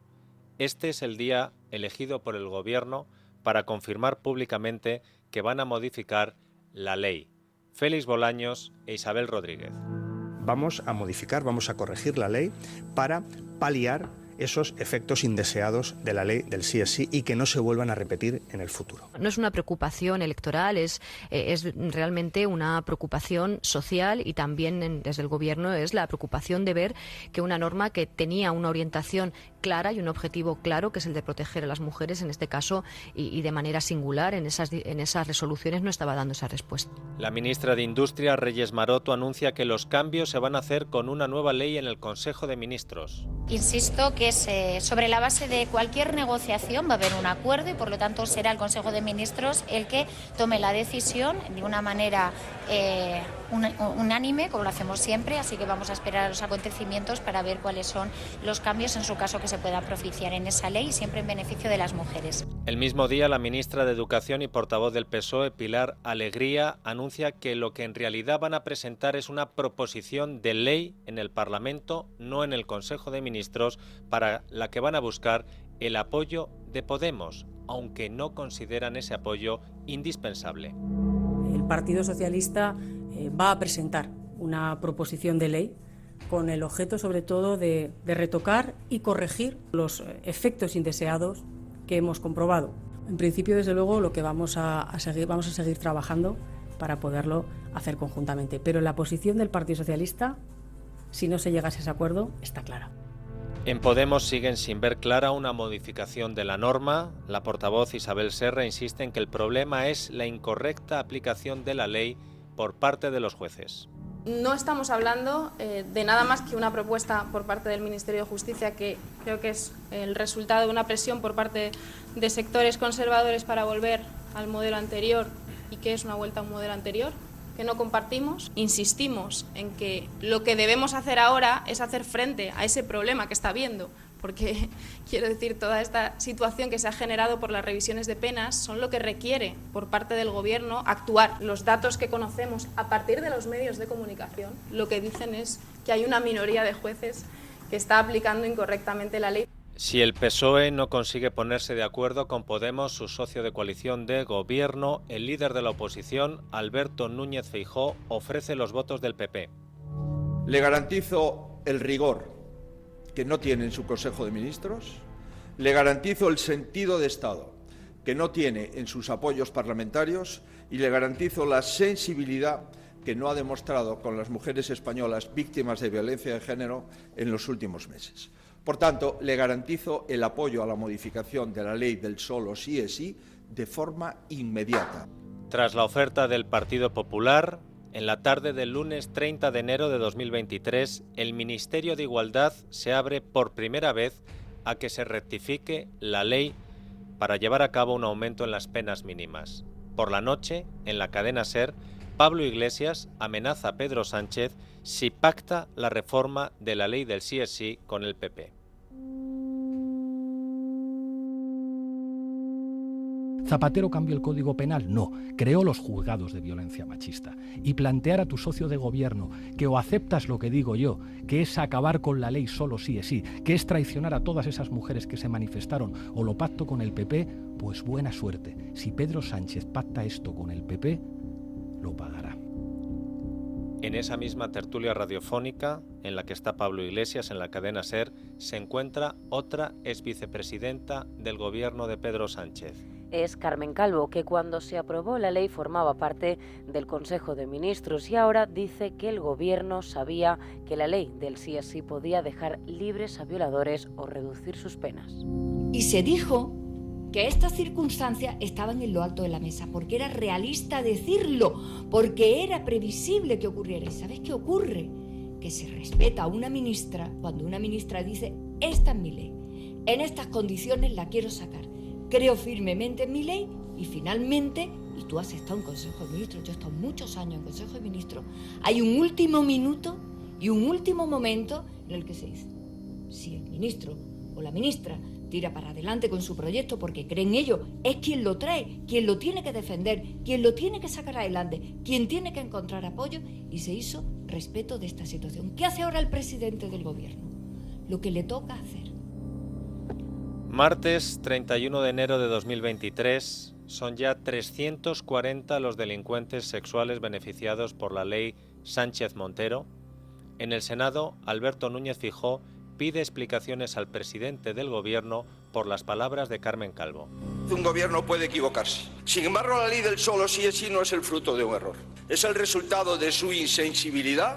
Este es el día elegido por el Gobierno para confirmar públicamente que van a modificar la ley. Félix Bolaños e Isabel Rodríguez. Vamos a modificar, vamos a corregir la ley para paliar esos efectos indeseados de la ley del sí es sí y que no se vuelvan a repetir en el futuro. No es una preocupación electoral, es realmente una preocupación social y también desde el Gobierno es la preocupación de ver que una norma que tenía una orientación clara y un objetivo claro, que es el de proteger a las mujeres en este caso y de manera singular en esas resoluciones no estaba dando esa respuesta. La ministra de Industria, Reyes Maroto, anuncia que los cambios se van a hacer con una nueva ley en el Consejo de Ministros. Insisto que sobre la base de cualquier negociación va a haber un acuerdo y por lo tanto será el Consejo de Ministros el que tome la decisión de una manera unánime, como lo hacemos siempre, así que vamos a esperar a los acontecimientos para ver cuáles son los cambios en su caso que se puedan propiciar en esa ley, siempre en beneficio de las mujeres. El mismo día, la ministra de Educación y portavoz del PSOE, Pilar Alegría, anuncia que lo que en realidad van a presentar es una proposición de ley en el Parlamento, no en el Consejo de Ministros, para la que van a buscar el apoyo de Podemos, aunque no consideran ese apoyo indispensable. El Partido Socialista va a presentar una proposición de ley con el objeto sobre todo de retocar y corregir los efectos indeseados que hemos comprobado. En principio, desde luego, lo que vamos a seguir trabajando para poderlo hacer conjuntamente. Pero la posición del Partido Socialista, si no se llegase a ese acuerdo, está clara. En Podemos siguen sin ver clara una modificación de la norma. La portavoz Isabel Serra insiste en que el problema es la incorrecta aplicación de la ley por parte de los jueces. No estamos hablando de nada más que una propuesta por parte del Ministerio de Justicia que creo que es el resultado de una presión por parte de sectores conservadores para volver al modelo anterior y que es una vuelta a un modelo anterior que no compartimos. Insistimos en que lo que debemos hacer ahora es hacer frente a ese problema que está habiendo, porque quiero decir, toda esta situación que se ha generado por las revisiones de penas son lo que requiere por parte del Gobierno actuar. Los datos que conocemos a partir de los medios de comunicación lo que dicen es que hay una minoría de jueces que está aplicando incorrectamente la ley. Si el PSOE no consigue ponerse de acuerdo con Podemos, su socio de coalición de gobierno, el líder de la oposición, Alberto Núñez Feijóo, ofrece los votos del PP. Le garantizo el rigor que no tiene en su Consejo de Ministros, le garantizo el sentido de Estado que no tiene en sus apoyos parlamentarios y le garantizo la sensibilidad que no ha demostrado con las mujeres españolas víctimas de violencia de género en los últimos meses. Por tanto, le garantizo el apoyo a la modificación de la ley del solo sí es sí de forma inmediata. Tras la oferta del Partido Popular, en la tarde del lunes 30 de enero de 2023, el Ministerio de Igualdad se abre por primera vez a que se rectifique la ley para llevar a cabo un aumento en las penas mínimas. Por la noche, en la cadena SER, Pablo Iglesias amenaza a Pedro Sánchez si pacta la reforma de la ley del sí es sí con el PP. ¿Zapatero cambió el Código Penal? No, creó los juzgados de violencia machista. Y plantear a tu socio de gobierno que o aceptas lo que digo yo, que es acabar con la ley solo sí es sí, que es traicionar a todas esas mujeres que se manifestaron, o lo pacto con el PP, pues buena suerte. Si Pedro Sánchez pacta esto con el PP, lo pagará. En esa misma tertulia radiofónica, en la que está Pablo Iglesias en la cadena SER, se encuentra otra exvicepresidenta del gobierno de Pedro Sánchez. Es Carmen Calvo, que cuando se aprobó la ley formaba parte del Consejo de Ministros y ahora dice que el gobierno sabía que la ley del sí es sí podía dejar libres a violadores o reducir sus penas. Y se dijo que estas circunstancias estaban en lo alto de la mesa, porque era realista decirlo, porque era previsible que ocurriera. ¿Y sabes qué ocurre? Que se respeta a una ministra cuando una ministra dice: esta es mi ley, en estas condiciones la quiero sacar, creo firmemente en mi ley y finalmente, y tú has estado en Consejo de Ministros, yo he estado muchos años en Consejo de Ministros, hay un último minuto y un último momento en el que se dice: si el ministro o la ministra tira para adelante con su proyecto porque cree en ello, es quien lo trae, quien lo tiene que defender, quien lo tiene que sacar adelante, quien tiene que encontrar apoyo, y se hizo respeto de esta situación. ¿Qué hace ahora el presidente del gobierno? Lo que le toca hacer. Martes 31 de enero de 2023, son ya 340 los delincuentes sexuales beneficiados por la ley Sánchez-Montero. En el Senado, Alberto Núñez Feijóo pide explicaciones al presidente del gobierno por las palabras de Carmen Calvo. Un gobierno puede equivocarse. Sin embargo, la ley del solo sí es sí no es el fruto de un error. Es el resultado de su insensibilidad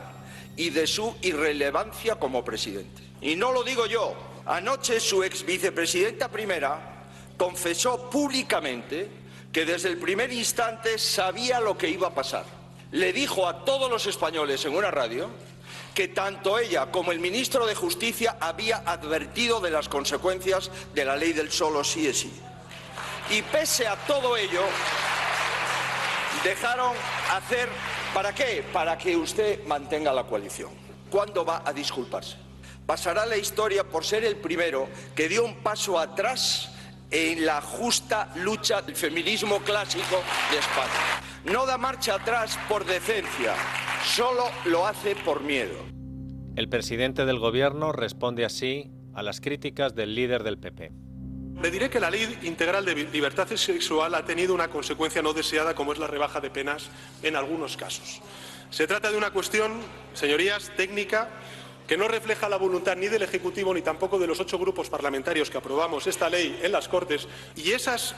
y de su irrelevancia como presidente. Y no lo digo yo. Anoche su ex vicepresidenta primera confesó públicamente que desde el primer instante sabía lo que iba a pasar. Le dijo a todos los españoles en una radio que tanto ella como el ministro de Justicia había advertido de las consecuencias de la ley del solo sí es sí. Y pese a todo ello, dejaron hacer, ¿para qué? Para que usted mantenga la coalición. ¿Cuándo va a disculparse? Pasará la historia por ser el primero que dio un paso atrás en la justa lucha del feminismo clásico de España. No da marcha atrás por decencia, solo lo hace por miedo. El presidente del gobierno responde así a las críticas del líder del PP. Le diré que la Ley Integral de Libertad Sexual ha tenido una consecuencia no deseada, como es la rebaja de penas en algunos casos. Se trata de una cuestión, señorías, técnica, que no refleja la voluntad ni del Ejecutivo ni tampoco de los 8 grupos parlamentarios que aprobamos esta ley en las Cortes, y esos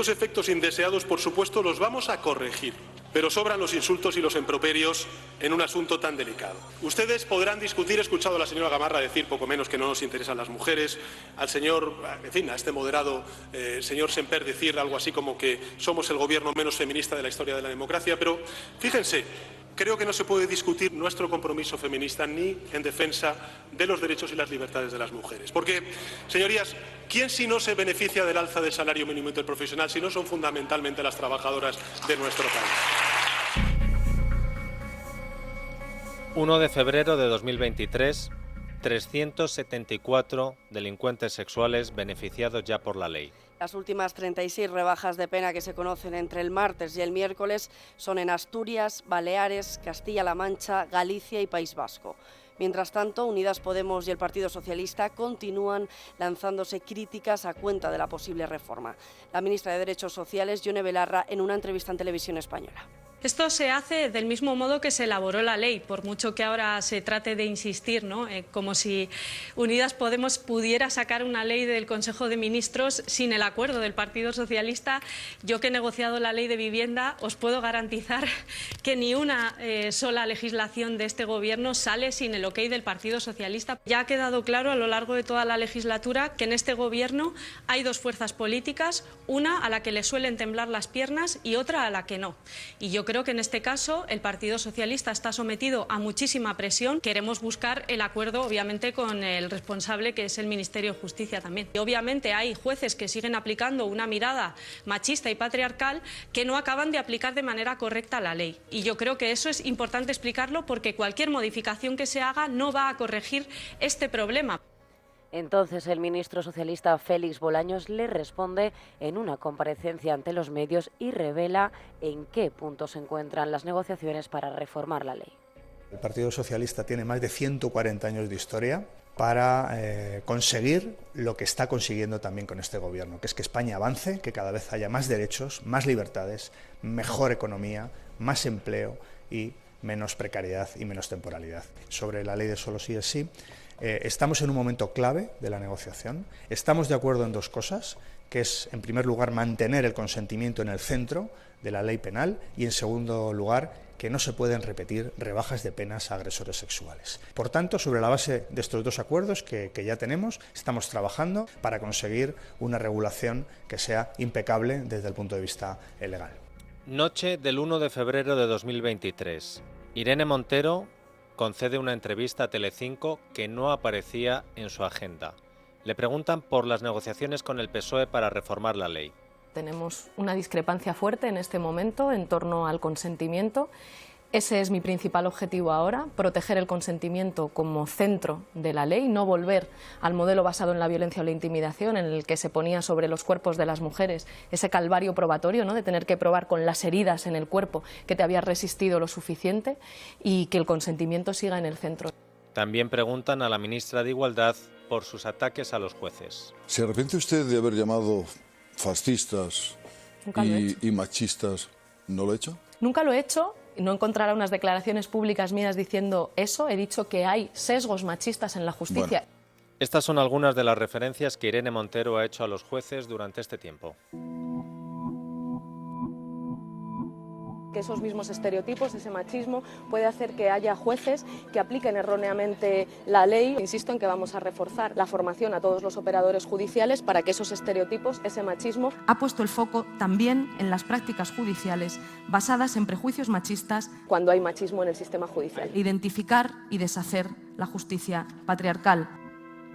efectos indeseados, por supuesto, los vamos a corregir. Pero sobran los insultos y los improperios en un asunto tan delicado. Ustedes podrán discutir, he escuchado a la señora Gamarra decir poco menos que no nos interesan las mujeres, al señor, en fin, a este moderado señor Semper decir algo así como que somos el gobierno menos feminista de la historia de la democracia, pero fíjense, creo que no se puede discutir nuestro compromiso feminista ni en defensa de los derechos y las libertades de las mujeres. Porque, señorías, ¿quién si no se beneficia del alza del salario mínimo interprofesional si no son fundamentalmente las trabajadoras de nuestro país? 1 de febrero de 2023, 374 delincuentes sexuales beneficiados ya por la ley. Las últimas 36 rebajas de pena que se conocen entre el martes y el miércoles son en Asturias, Baleares, Castilla-La Mancha, Galicia y País Vasco. Mientras tanto, Unidas Podemos y el Partido Socialista continúan lanzándose críticas a cuenta de la posible reforma. La ministra de Derechos Sociales, Yone Belarra, en una entrevista en Televisión Española. Esto se hace del mismo modo que se elaboró la ley, por mucho que ahora se trate de insistir, ¿no? Como si Unidas Podemos pudiera sacar una ley del Consejo de Ministros sin el acuerdo del Partido Socialista. Yo, que he negociado la ley de vivienda, os puedo garantizar que ni una sola legislación de este Gobierno sale sin el ok del Partido Socialista. Ya ha quedado claro a lo largo de toda la legislatura que en este Gobierno hay dos fuerzas políticas, una a la que le suelen temblar las piernas y otra a la que no. Y yo creo que en este caso el Partido Socialista está sometido a muchísima presión. Queremos buscar el acuerdo, obviamente, con el responsable, que es el Ministerio de Justicia también. Y obviamente hay jueces que siguen aplicando una mirada machista y patriarcal que no acaban de aplicar de manera correcta la ley. Y yo creo que eso es importante explicarlo, porque cualquier modificación que se haga no va a corregir este problema. Entonces el ministro socialista Félix Bolaños le responde en una comparecencia ante los medios y revela en qué punto se encuentran las negociaciones para reformar la ley. El Partido Socialista tiene más de 140 años de historia para conseguir lo que está consiguiendo también con este Gobierno, que es que España avance, que cada vez haya más derechos, más libertades, mejor economía, más empleo y menos precariedad y menos temporalidad. Sobre la ley de solo sí es sí, estamos en un momento clave de la negociación. Estamos de acuerdo en dos cosas, que es, en primer lugar, mantener el consentimiento en el centro de la ley penal y, en segundo lugar, que no se pueden repetir rebajas de penas a agresores sexuales. Por tanto, sobre la base de estos dos acuerdos que ya tenemos, estamos trabajando para conseguir una regulación que sea impecable desde el punto de vista legal. Noche del 1 de febrero de 2023. Irene Montero concede una entrevista a Telecinco que no aparecía en su agenda. Le preguntan por las negociaciones con el PSOE para reformar la ley. Tenemos una discrepancia fuerte en este momento en torno al consentimiento. Ese es mi principal objetivo ahora, proteger el consentimiento como centro de la ley, no volver al modelo basado en la violencia o la intimidación, en el que se ponía sobre los cuerpos de las mujeres ese calvario probatorio, ¿no?, de tener que probar con las heridas en el cuerpo que te habías resistido lo suficiente, y que el consentimiento siga en el centro. También preguntan a la ministra de Igualdad por sus ataques a los jueces. ¿Se arrepiente usted de haber llamado fascistas y machistas? ¿No lo he hecho? Nunca lo he hecho. No encontrará unas declaraciones públicas mías diciendo eso. He dicho que hay sesgos machistas en la justicia. Bueno, estas son algunas de las referencias que Irene Montero ha hecho a los jueces durante este tiempo. Que esos mismos estereotipos, ese machismo, puede hacer que haya jueces que apliquen erróneamente la ley. Insisto en que vamos a reforzar la formación a todos los operadores judiciales para que esos estereotipos, ese machismo... Ha puesto el foco también en las prácticas judiciales basadas en prejuicios machistas. Cuando hay machismo en el sistema judicial. Identificar y deshacer la justicia patriarcal.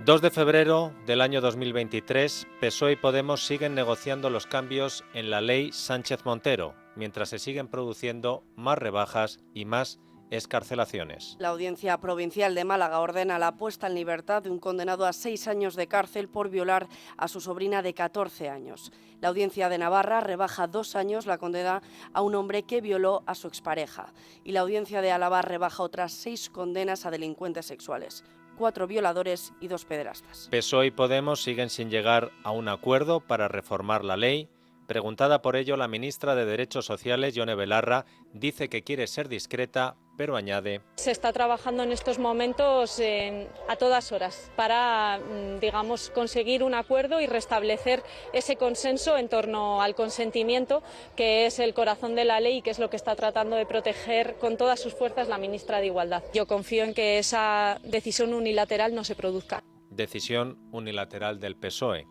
2 de febrero del año 2023, PSOE y Podemos siguen negociando los cambios en la ley Sánchez-Montero, mientras se siguen produciendo más rebajas y más excarcelaciones. La Audiencia Provincial de Málaga ordena la puesta en libertad de un condenado a 6 años de cárcel por violar a su sobrina de 14 años. La Audiencia de Navarra rebaja 2 años la condena a un hombre que violó a su expareja. Y la Audiencia de Álava rebaja otras 6 condenas a delincuentes sexuales. 4 violadores y 2 pederastas. PSOE y Podemos siguen sin llegar a un acuerdo para reformar la ley. Preguntada por ello, la ministra de Derechos Sociales, Yone Belarra, dice que quiere ser discreta, pero añade: Se está trabajando en estos momentos a todas horas para, digamos, conseguir un acuerdo y restablecer ese consenso en torno al consentimiento, que es el corazón de la ley y que es lo que está tratando de proteger con todas sus fuerzas la ministra de Igualdad. Yo confío en que esa decisión unilateral no se produzca. Decisión unilateral del PSOE.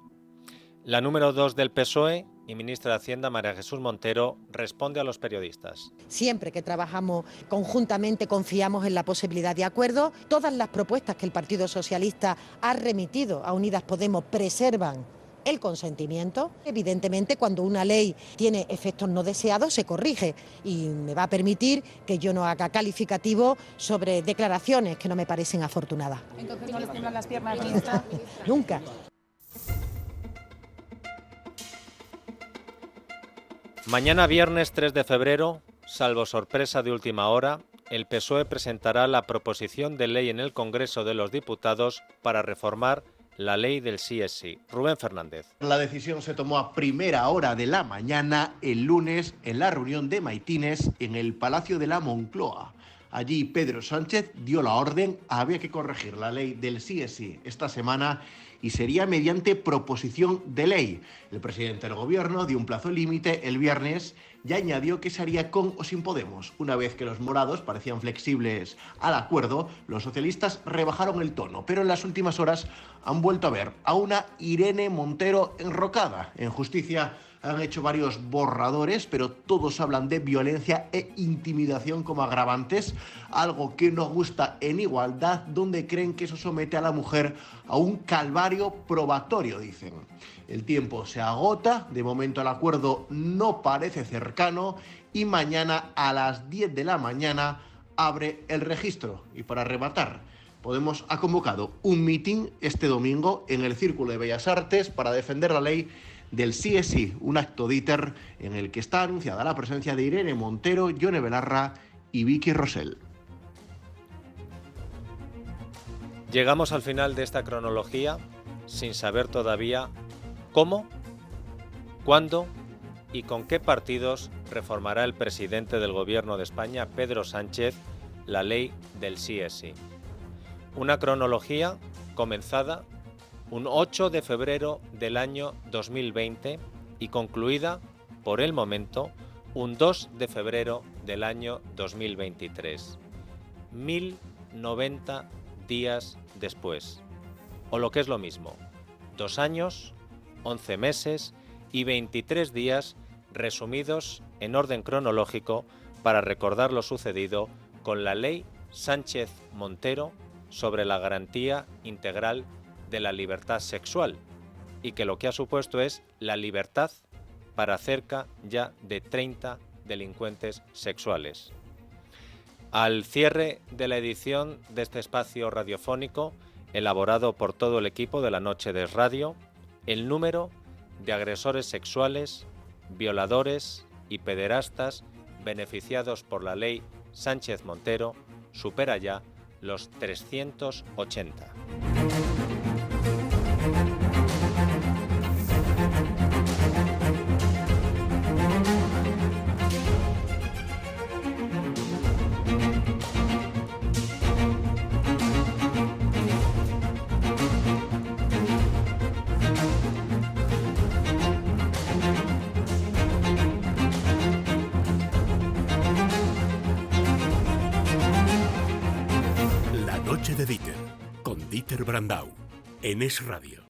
La número 2 del PSOE y ministra de Hacienda, María Jesús Montero, responde a los periodistas. Siempre que trabajamos conjuntamente confiamos en la posibilidad de acuerdo. Todas las propuestas que el Partido Socialista ha remitido a Unidas Podemos preservan el consentimiento. Evidentemente, cuando una ley tiene efectos no deseados, se corrige, y me va a permitir que yo no haga calificativo sobre declaraciones que no me parecen afortunadas. Entonces, ¿no les tiemblan las piernas, ministra? Nunca. Mañana viernes 3 de febrero, salvo sorpresa de última hora, el PSOE presentará la proposición de ley en el Congreso de los Diputados para reformar la ley del sí es sí. Rubén Fernández. La decisión se tomó a primera hora de la mañana el lunes en la reunión de maitines en el Palacio de la Moncloa. Allí Pedro Sánchez dio la orden, había que corregir la ley del sí es sí esta semana y sería mediante proposición de ley. El presidente del gobierno dio un plazo límite el viernes y añadió que se haría con o sin Podemos. Una vez que los morados parecían flexibles al acuerdo, los socialistas rebajaron el tono, pero en las últimas horas han vuelto a ver a una Irene Montero enrocada. En Justicia han hecho varios borradores, pero todos hablan de violencia e intimidación como agravantes, algo que no gusta en Igualdad, donde creen que eso somete a la mujer a un calvario probatorio, dicen. El tiempo se agota, de momento el acuerdo no parece cercano y mañana a las 10 de la mañana abre el registro. Y para rematar, Podemos ha convocado un mitin este domingo en el Círculo de Bellas Artes para defender la ley del sí es sí, un acto díter en el que está anunciada la presencia de Irene Montero, Yone Belarra y Vicky Rosell. Llegamos al final de esta cronología sin saber todavía cómo, cuándo y con qué partidos reformará el presidente del Gobierno de España, Pedro Sánchez, la ley del sí es sí. Una cronología comenzada un 8 de febrero del año 2020 y concluida, por el momento, un 2 de febrero del año 2023. 1090 días después. O lo que es lo mismo, 2 años, 11 meses y 23 días resumidos en orden cronológico para recordar lo sucedido con la ley Sánchez-Montero sobre la garantía integral de la libertad sexual y que lo que ha supuesto es la libertad para cerca ya de 30 delincuentes sexuales. Al cierre de la edición de este espacio radiofónico, elaborado por todo el equipo de La Noche de Radio, el número de agresores sexuales, violadores y pederastas beneficiados por la ley Sánchez-Montero supera ya los 380. La noche de Dieter, con Dieter Brandau, en Es Radio.